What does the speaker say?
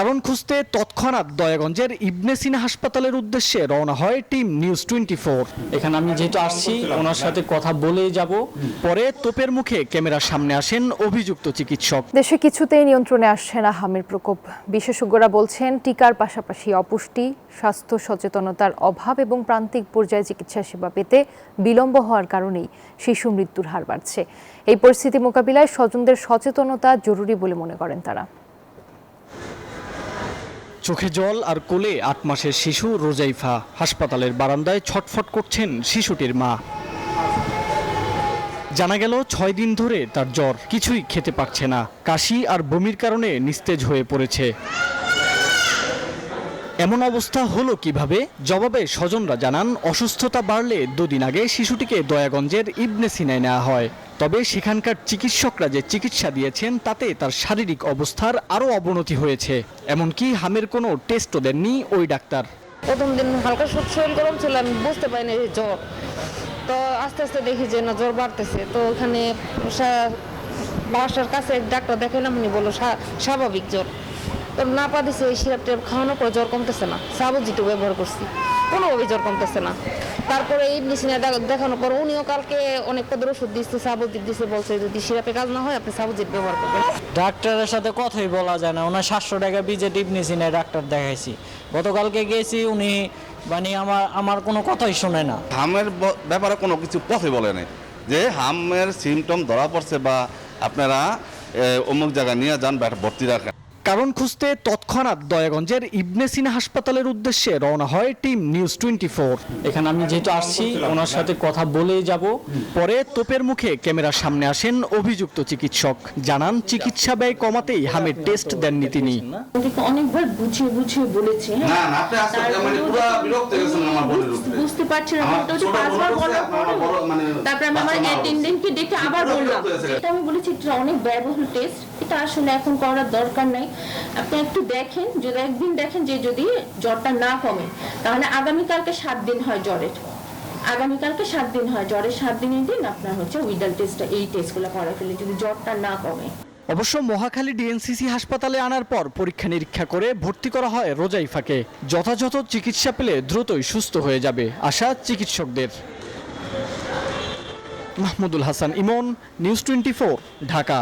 কারণ খুঁজতে তৎক্ষণাৎ দয়াগঞ্জের ইবনে সিনা হাসপাতালের উদ্দেশ্যে রওনা হয় টিম নিউজ 24। এখানে আমি যেহেতু আসছি ওনার সাথে কথা বলেই যাব। পরে তোপের মুখে ক্যামেরার সামনে আসেন অভিযুক্ত চিকিৎসক। দেশে কিছুতেই নিয়ন্ত্রণে আসছে না হামের প্রকোপ। বিশেষজ্ঞরা বলছেন টিকার পাশাপাশি অপুষ্টি, স্বাস্থ্য সচেতনতার অভাব এবং প্রান্তিক পর্যায়ে চিকিৎসা সেবা পেতে বিলম্ব হওয়ার কারণেই শিশু মৃত্যুর হার বাড়ছে। এই পরিস্থিতি মোকাবিলায় স্বজনদের সচেতনতা জরুরি বলে মনে করেন তারা। চোখে জল আর কোলে ৮ মাসের শিশু রোজাইফা। হাসপাতালের বারান্দায় ছটফট করছেন শিশুটির মা। জানা গেল ৬ দিন ধরে তার জ্বর, কিছুই খেতে পারছে না, কাশি আর বমির কারণে নিস্তেজ হয়ে পড়েছে। এমন অবস্থা হলো কিভাবে? জবাবে স্বজনরা জানান, অসুস্থতা বাড়লে ২ দিন আগে শিশুটিকে দয়াগঞ্জের ইবনে সিনায় নেওয়া হয়। তবে সেখানকার চিকিৎসকরা যে চিকিৎসা দিয়েছেন তাতে তার শারীরিক অবস্থার আরও অবনতি হয়েছে। এমনকি হামের কোনো টেস্টও দেননি ওই ডাক্তার। প্রথম দিন হালকা শরীর গরম ছিল, আমি বুঝতে পারিনি যে জ্বর। তো আস্তে আস্তে দেখি যে না, জ্বর বাড়তেছে। তো ওখানে বাসার কাছে ডাক্তার দেখালাম, উনি বললো স্বাভাবিক জ্বর। তো না পাদিছে এই সিরাপ টিরাপ খাওয়ানোর পর জ্বর কমতেছে না। সাবুজিটু ব্যবহার করছি, কোনোভাবে জ্বর কমতেছে না। তারপরে এই মেশিনে দেখানোর পর উনিও কালকে অনেক পদের ওষুধ দিচ্ছে, সাবুজিট দিচ্ছে, বলছে যদি সিরাপে কাজ না হয় আপনি সাবুজিট ব্যবহার করবেন। ডাক্তারের সাথে কথাই বলা যায় না। ওনার 700 টাকা বিজেট ইবনে সিনায় ডাক্তার দেখাইছি। গতকালকে গেছি, উনি মানে আমার কোনো কথাই শোনে না। হামের ব্যাপারে কোনো কিছু কথাই বলে নাই যে হামের সিমটম ধরা পড়ছে বা আপনারা অমুক জায়গায় নিয়ে যান বা ভর্তি রাখেন। কারণ খুঁজতে তৎক্ষণাৎ দয়াগঞ্জের ইবনে সিনা হাসপাতালের উদ্দেশ্যে রওনা হয় টিম নিউজ 24। এখানে আমি যেহেতু আসছি ওনার সাথে কথা বলেই যাব। পরে তোপের মুখে ক্যামেরার সামনে আসেন অভিযুক্ত চিকিৎসক। জানান, চিকিৎসা ব্যয় কমাতেই হামের টেস্ট দেননি তিনি। অনেকবার বুঝিয়ে বলেছি, বুঝতে পারছি না। পাঁচবার বলার পরে তারপরে আমি আমার অ্যাটেন্ডেন্টকে ডেকে আবার বললাম, এটা আমি বলেছি এটা অনেক ব্যয়বহুল টেস্ট, এটা আসলে এখন করার দরকার নাই। আপনি একটু দেখেন, যদি একদিন দেখেন যে যদি জ্বরটা না কমে, তাহলে আগামীকালকে 7 দিন হয় জ্বরের। আগামীকালকে 7 দিন হয় জ্বরের, 7 দিনের দিন আপনার হচ্ছে উইডাল টেস্টটা, এই টেস্টগুলো করা ফেলে যদি জ্বরটা না কমে। অবশ্য মহাখালী ডিএনসিসি হাসপাতালে আনার পর পরীক্ষা নিরীক্ষা করে ভর্তি করা হয় রোজাইফাকে। যথাযথ চিকিৎসা পেলে দ্রুতই সুস্থ হয়ে যাবে আশা চিকিৎসকদের। মাহমুদুল হাসান ইমন, নিউজ 24, ঢাকা।